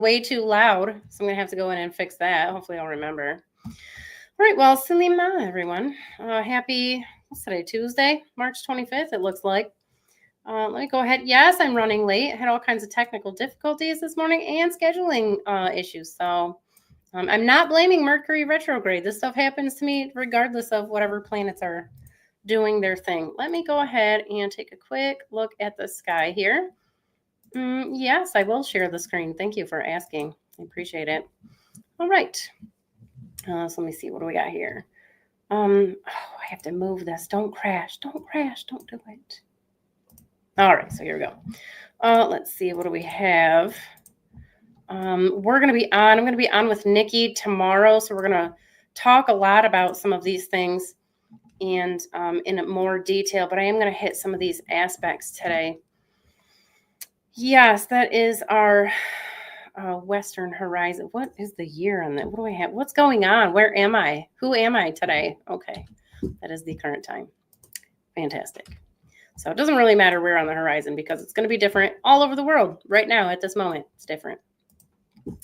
way too loud, so I'm going to have to go in and fix that. Hopefully I'll remember. All right, well, Salima, everyone. Happy, what's today, Tuesday, March 25th, it looks like. Let me go ahead. Yes, I'm running late. I had all kinds of technical difficulties this morning and scheduling issues. So I'm not blaming Mercury retrograde. This stuff happens to me regardless of whatever planets are doing their thing. Let me go ahead and take a quick look at the sky here. Yes, I will share the screen. Thank you for asking. I appreciate it. All right. So let me see. What do we got here? I have to move this. Don't crash. Don't crash. Don't do it. All right. So here we go. Let's see. What do we have? We're going to be on. I'm going to be on with Nikki tomorrow. So we're going to talk a lot about some of these things and in more detail. But I am going to hit some of these aspects today. Yes, that is our Western horizon. What is the year on that? What do I have? What's going on? Where am I? Who am I today? Okay, that is the current time. Fantastic. So it doesn't really matter where on the horizon because it's going to be different all over the world right now at this moment. It's different.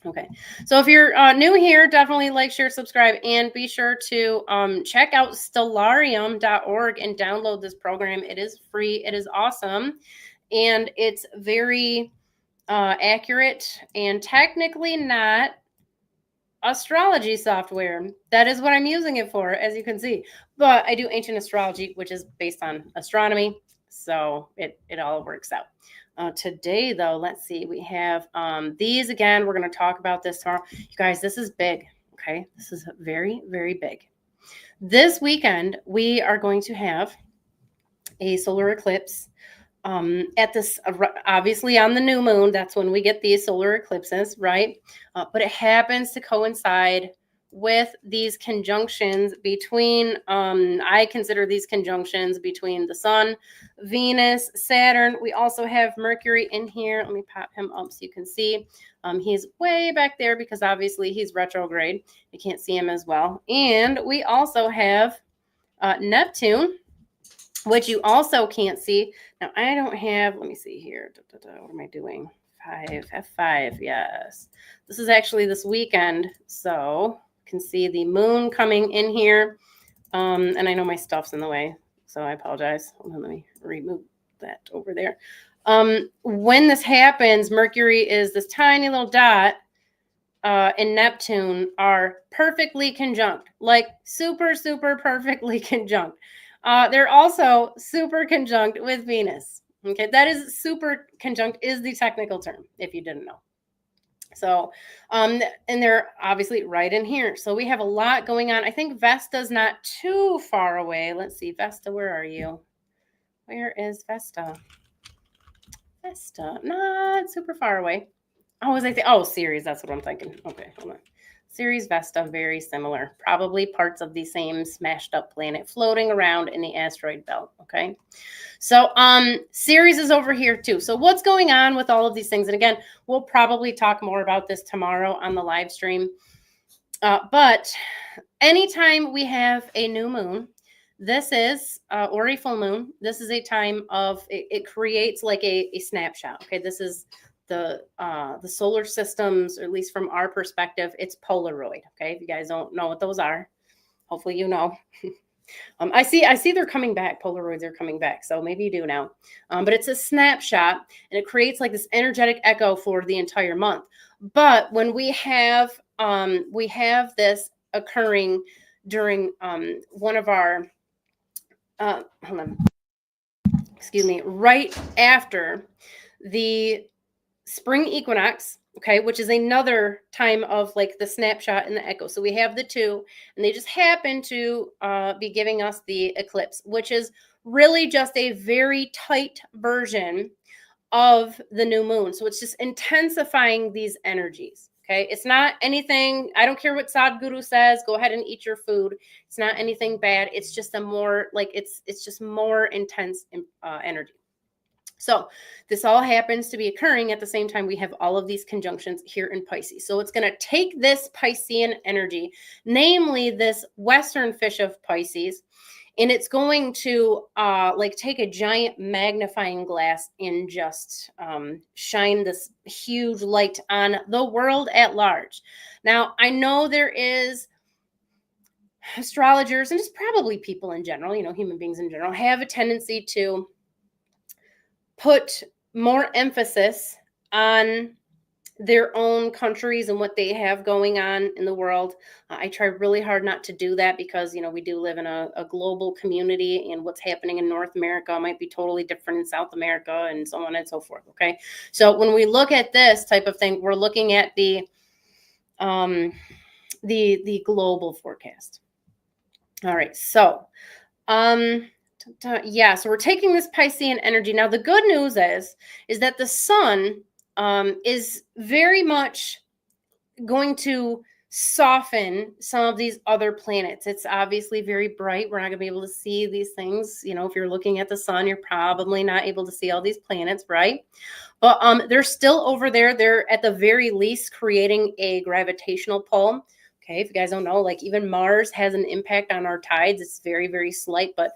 Okay, so if you're new here, definitely like, share, subscribe, and be sure to check out stellarium.org and download this program. It is free. It is awesome. And it's very accurate and technically not astrology software. That is what I'm using it for, as you can see. But I do ancient astrology, which is based on astronomy. So it all works out. Today, though, let's see. We have these again. We're going to talk about this tomorrow. You guys, this is big. Okay. This is very, very big. This weekend, we are going to have a solar eclipse. At this, obviously on the new moon, that's when we get these solar eclipses, right? But it happens to coincide with these conjunctions between, I consider these conjunctions between the sun, Venus, Saturn. We also have Mercury in here. Let me pop him up so you can see. He's way back there because obviously he's retrograde. You can't see him as well. And we also have Neptune, which you also can't see. Now, I don't have, let me see here. What am I doing? F5, yes. This is actually this weekend, so you can see the moon coming in here. And I know my stuff's in the way, so I apologize. Hold on, let me remove that over there. When this happens, Mercury is this tiny little dot, and Neptune are perfectly conjunct, like super, super perfectly conjunct. They're also super conjunct with Venus. Okay, that is super conjunct is the technical term, if you didn't know. So, and they're obviously right in here. So we have a lot going on. I think Vesta's not too far away. Let's see, Vesta, where are you? Where is Vesta? Vesta, not super far away. Oh, was I think? Oh, Ceres, that's what I'm thinking. Okay, hold on. Ceres, Vesta, very similar. Probably parts of the same smashed up planet floating around in the asteroid belt, okay? So Ceres is over here too. So what's going on with all of these things? And again, we'll probably talk more about this tomorrow on the live stream. But anytime we have a new moon, this is, or a full moon, this is a time of, it creates like a snapshot, okay? This is the solar systems, or at least from our perspective, it's Polaroid. Okay, if you guys don't know what those are, hopefully you know. I see they're coming back. Polaroids are coming back, so maybe you do now. But it's a snapshot, and it creates like this energetic echo for the entire month. But when we have this occurring during one of our hold on, excuse me, right after the spring equinox, okay, which is another time of like the snapshot and the echo. So we have the two, and they just happen to be giving us the eclipse, which is really just a very tight version of the new moon. So it's just intensifying these energies. Okay, it's not anything, I don't care what Sadhguru says, go ahead and eat your food. It's not anything bad. It's just a more like, it's just more intense energy. So this all happens to be occurring at the same time we have all of these conjunctions here in Pisces. So it's going to take this Piscean energy, namely this Western fish of Pisces, and it's going to like take a giant magnifying glass and just shine this huge light on the world at large. Now, I know there is astrologers, and just probably people in general, you know, human beings in general, have a tendency to put more emphasis on their own countries and what they have going on in the world. I try really hard not to do that because, you know, we do live in a global community, and what's happening in North America might be totally different in South America and so on and so forth. Okay. So when we look at this type of thing, we're looking at the global forecast. All right. So, yeah, so we're taking this Piscean energy. Now, the good news is that the sun is very much going to soften some of these other planets. It's obviously very bright. We're not going to be able to see these things. You know, if you're looking at the sun, you're probably not able to see all these planets, right? But they're still over there. They're at the very least creating a gravitational pull. Okay, if you guys don't know, like even Mars has an impact on our tides. It's very, very slight, but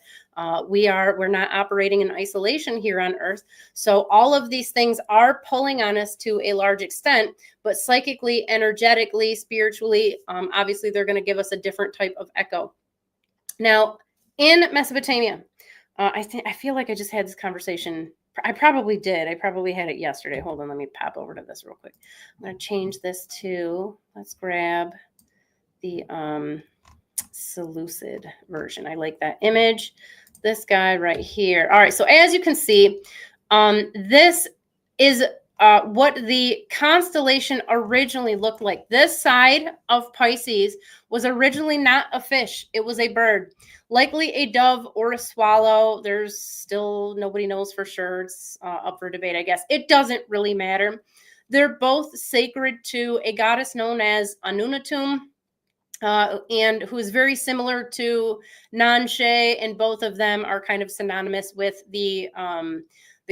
we're not operating in isolation here on Earth. So all of these things are pulling on us to a large extent, but psychically, energetically, spiritually, obviously they're going to give us a different type of echo. Now, in Mesopotamia, I feel like I just had this conversation. I probably did. I probably had it yesterday. Hold on, let me pop over to this real quick. I'm going to change this to, let's grab the Seleucid version. I like that image. This guy right here. All right, so as you can see, this is what the constellation originally looked like. This side of Pisces was originally not a fish. It was a bird, likely a dove or a swallow. There's still, nobody knows for sure. It's up for debate, I guess. It doesn't really matter. They're both sacred to a goddess known as Anunnatun, and who is very similar to Nanshe, and both of them are kind of synonymous with the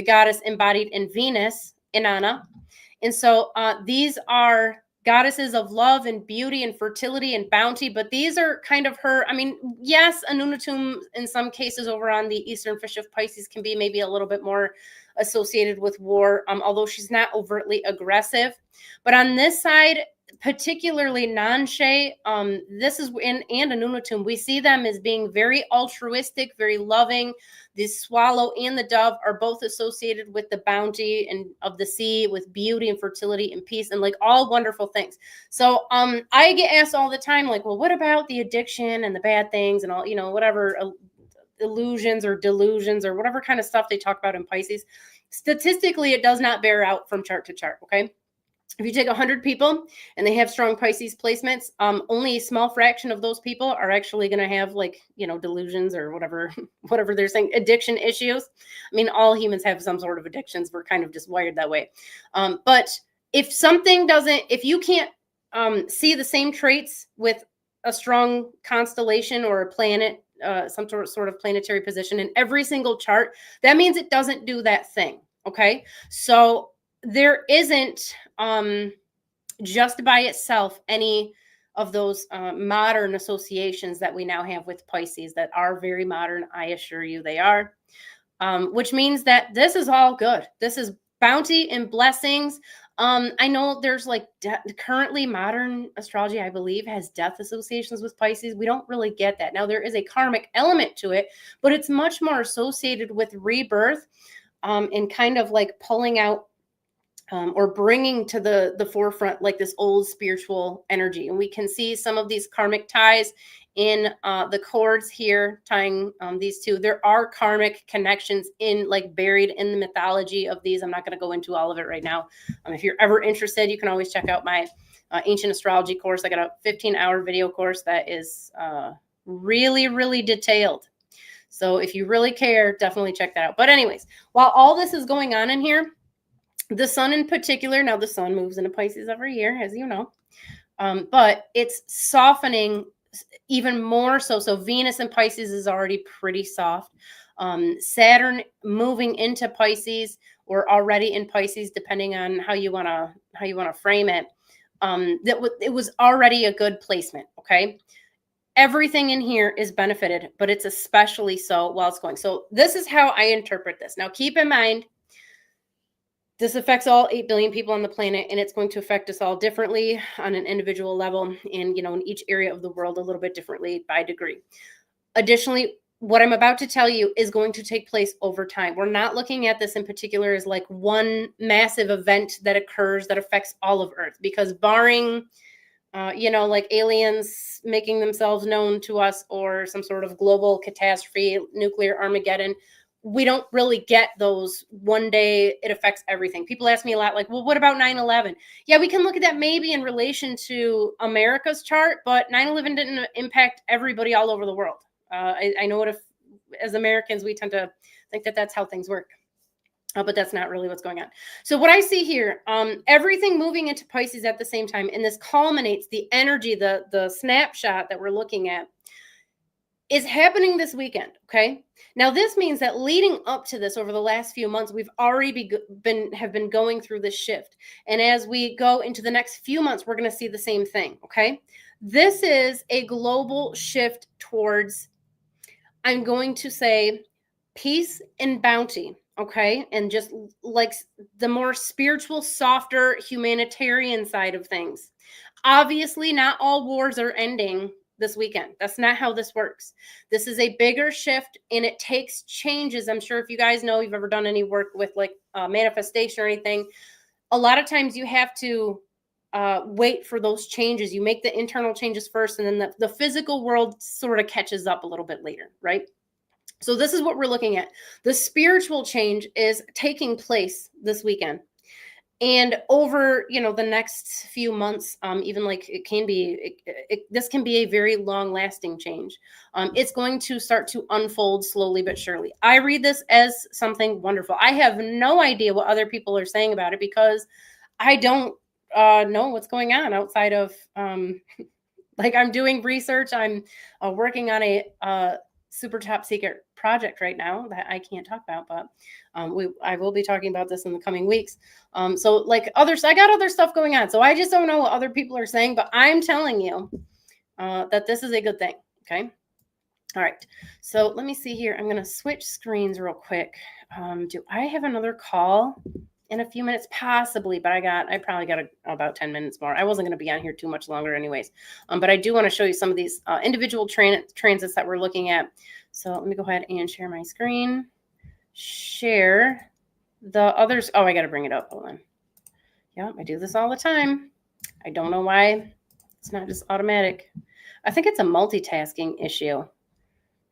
goddess embodied in Venus, Inanna. And so these are goddesses of love and beauty and fertility and bounty, but these are kind of her, I mean, yes, Anunnatun in some cases over on the Eastern Fish of Pisces can be maybe a little bit more associated with war, although she's not overtly aggressive. But on this side, particularly Nanshe, this is and Anunnatun, we see them as being very altruistic, very loving. The swallow and the dove are both associated with the bounty and of the sea, with beauty and fertility and peace, and like all wonderful things. So I get asked all the time, like, well, what about the addiction and the bad things and all, you know, whatever illusions or delusions or whatever kind of stuff they talk about in Pisces. Statistically, it does not bear out from chart to chart, okay? If you take 100 people and they have strong Pisces placements, only a small fraction of those people are actually going to have, like, you know, delusions or whatever they're saying, addiction issues. I mean, all humans have some sort of addictions. We're kind of just wired that way. But if something doesn't, if you can't see the same traits with a strong constellation or a planet, some sort of planetary position in every single chart, that means it doesn't do that thing. Okay. So there isn't just by itself any of those modern associations that we now have with Pisces that are very modern. I assure you they are, which means that this is all good. This is bounty and blessings. I know there's like currently modern astrology, I believe, has death associations with Pisces. We don't really get that. Now, there is a karmic element to it, but it's much more associated with rebirth and kind of like pulling out or bringing to the forefront like this old spiritual energy. And we can see some of these karmic ties in the chords here tying these two. There are karmic connections in like buried in the mythology of these. I'm not going to go into all of it right now. If you're ever interested, you can always check out my ancient astrology course. I got a 15-hour video course that is really, really detailed. So if you really care, definitely check that out. But anyways, while all this is going on in here, the sun in particular, now the sun moves into Pisces every year, as you know, but it's softening even more so. So Venus in Pisces is already pretty soft. Saturn moving into Pisces or already in Pisces, depending on how you want to frame it. It was already a good placement. Okay. everything in here is benefited, but it's especially so while it's going. So this is how I interpret this. Now, keep in mind, this affects all 8 billion people on the planet, and it's going to affect us all differently on an individual level and, in each area of the world a little bit differently by degree. Additionally, what I'm about to tell you is going to take place over time. We're not looking at this in particular as like one massive event that occurs that affects all of Earth, because barring, like aliens making themselves known to us or some sort of global catastrophe, nuclear Armageddon, we don't really get those one day it affects everything. People ask me a lot like, well, what about 9/11? Yeah, we can look at that maybe in relation to America's chart, but 9/11 didn't impact everybody all over the world. I know what as Americans, we tend to think that that's how things work. But that's not really what's going on. So what I see here, everything moving into Pisces at the same time, and this culminates the energy, the snapshot that we're looking at is happening this weekend. Okay. Now this means that leading up to this over the last few months, we've already been going through this shift. And as we go into the next few months, we're going to see the same thing. Okay. This is a global shift towards, I'm going to say, peace and bounty. Okay. And just like the more spiritual, softer, humanitarian side of things. Obviously, not all wars are ending this weekend. That's not how this works. This is a bigger shift, and it takes changes. I'm sure if you guys know, you've ever done any work with like manifestation or anything, a lot of times you have to wait for those changes. You make the internal changes first, and then the physical world sort of catches up a little bit later, right? So this is what we're looking at. The spiritual change is taking place this weekend. And over, the next few months, even like it can be, this can be a very long lasting change. It's going to start to unfold slowly but surely. I read this as something wonderful. I have no idea what other people are saying about it because I don't know what's going on outside of, like I'm doing research. I'm working on a super top secret project right now that I can't talk about, but I will be talking about this in the coming weeks. So like I got other stuff going on. So I just don't know what other people are saying, but I'm telling you that this is a good thing. Okay. All right. So let me see here. I'm going to switch screens real quick. Do I have another call in a few minutes? Possibly, but I probably got about 10 minutes more. I wasn't going to be on here too much longer anyways. But I do want to show you some of these individual transits that we're looking at. So let me go ahead and share my screen. Share the others. Oh, I got to bring it up. Hold on. Yeah, I do this all the time. I don't know why it's not just automatic. I think it's a multitasking issue.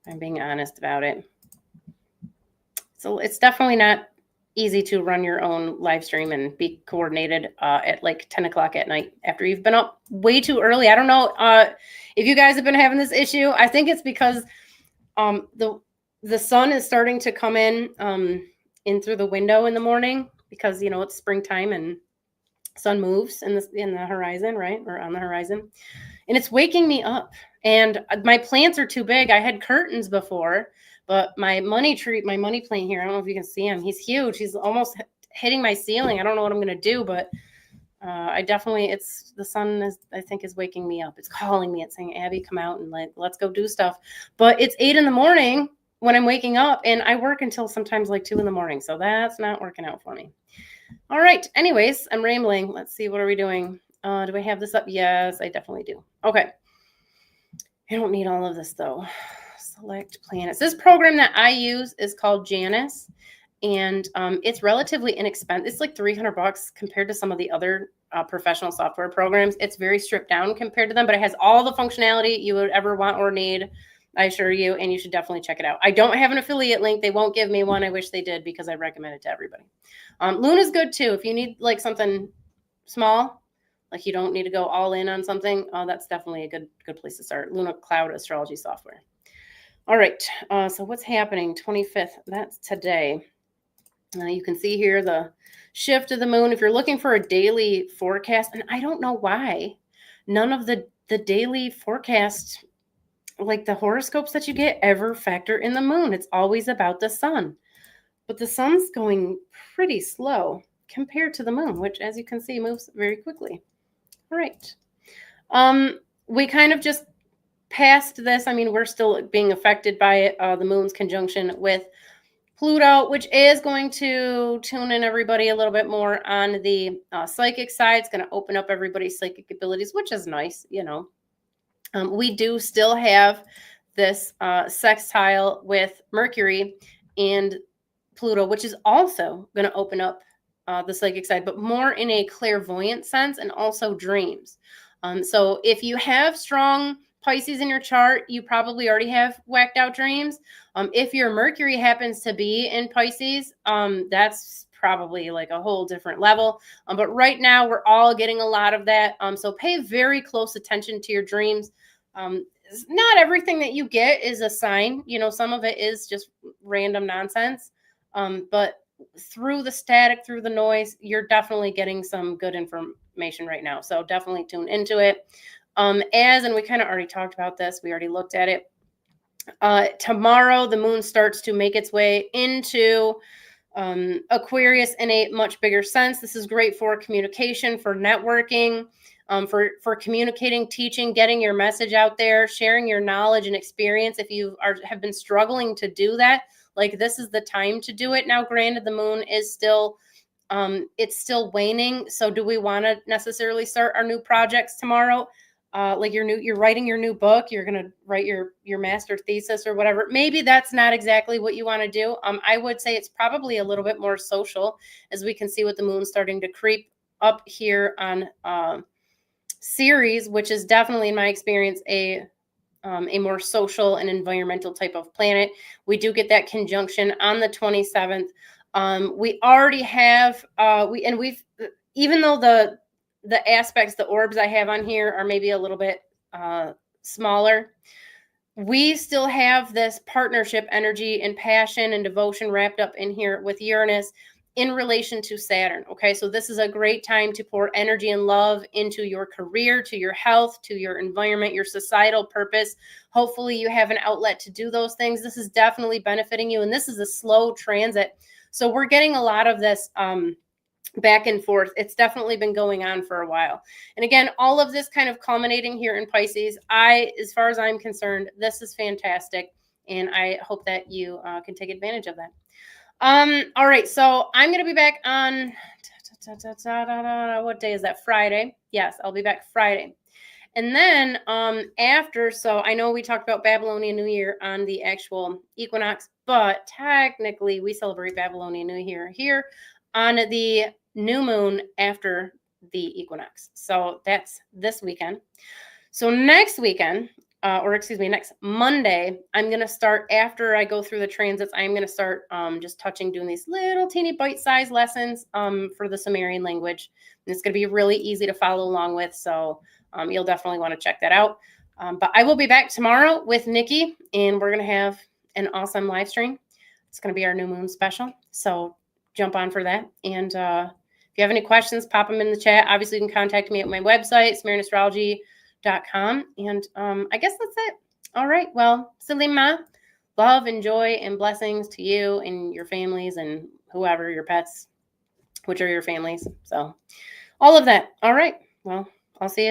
I'm being honest about it. So it's definitely not easy to run your own live stream and be coordinated at like 10 o'clock at night after you've been up way too early. I don't know if you guys have been having this issue. I think it's because the sun is starting to come in through the window in the morning because, it's springtime and sun moves in the horizon, right? Or on the horizon. And it's waking me up. And my plants are too big. I had curtains before, but my money plant here, I don't know if you can see him. He's huge. He's almost hitting my ceiling. I don't know what I'm going to do, but the sun is waking me up. It's calling me. It's saying, Abby, come out and let's go do stuff. But it's 8 a.m. when I'm waking up, and I work until sometimes like 2 a.m. So that's not working out for me. All right. Anyways, I'm rambling. Let's see. What are we doing? Do I have this up? Yes, I definitely do. Okay. I don't need all of this though. Select planets. This program that I use is called Janus, and it's relatively inexpensive. It's like $300 compared to some of the other professional software programs. It's very stripped down compared to them, but it has all the functionality you would ever want or need, I assure you, and you should definitely check it out. I don't have an affiliate link. They won't give me one. I wish they did because I recommend it to everybody. Luna's good too. If you need like something small, like you don't need to go all in on something, that's definitely a good place to start. Luna Cloud Astrology Software. All right. So what's happening? 25th. That's today. You can see here the shift of the moon. If you're looking for a daily forecast, and I don't know why none of the daily forecast, like the horoscopes that you get, ever factor in the moon. It's always about the sun. But the sun's going pretty slow compared to the moon, which, as you can see, moves very quickly. All right. We kind of just past this, I mean, we're still being affected by it. The moon's conjunction with Pluto, which is going to tune in everybody a little bit more on the psychic side. It's going to open up everybody's psychic abilities, which is nice, you know. We do still have this sextile with Mercury and Pluto, which is also going to open up the psychic side, but more in a clairvoyant sense and also dreams. So if you have strong Pisces in your chart, you probably already have whacked out dreams. If your Mercury happens to be in Pisces, that's probably like a whole different level. But right now we're all getting a lot of that. So pay very close attention to your dreams. Not everything that you get is a sign, you know, some of it is just random nonsense. But through the static, through the noise, you're definitely getting some good information right now. So definitely tune into it. And we kind of already talked about this. We already looked at it. Tomorrow, the moon starts to make its way into Aquarius in a much bigger sense. This is great for communication, for networking, for communicating, teaching, getting your message out there, sharing your knowledge and experience. If you have been struggling to do that, like this is the time to do it. Now, granted, the moon is still, it's still waning. So do we want to necessarily start our new projects tomorrow? Like you're writing your new book, you're going to write your master thesis or whatever. Maybe that's not exactly what you want to do. I would say it's probably a little bit more social, as we can see with the moon starting to creep up here on Ceres, which is definitely, in my experience, a more social and environmental type of planet. We do get that conjunction on the 27th. We already have, even though the aspects, the orbs I have on here are maybe a little bit smaller, we still have this partnership energy and passion and devotion wrapped up in here with Uranus in relation to Saturn. Okay, so this is a great time to pour energy and love into your career, to your health, to your environment, your societal purpose. Hopefully you have an outlet to do those things. This is definitely benefiting you, and this is a slow transit. So we're getting a lot of this back and forth. It's definitely been going on for a while. And again, all of this kind of culminating here in Pisces, as far as I'm concerned, this is fantastic. And I hope that you can take advantage of that. All right, so I'm going to be back on, what day is that? Friday. Yes, I'll be back Friday. And then after, so I know we talked about Babylonian New Year on the actual equinox, but technically we celebrate Babylonian New Year here on the new moon after the equinox. So that's this weekend. So next weekend, next Monday, I'm going to start, after I go through the transits, I'm going to start just doing these little teeny bite-sized lessons for the Sumerian language. And it's going to be really easy to follow along with. So you'll definitely want to check that out. But I will be back tomorrow with Nikki, and we're going to have an awesome live stream. It's going to be our new moon special. So jump on for that. And if you have any questions, pop them in the chat. Obviously, you can contact me at my website, SumerianAstrology.com. And I guess that's it. All right. Well, Salima, love and joy and blessings to you and your families and whoever, your pets, which are your families. So all of that. All right. Well, I'll see you.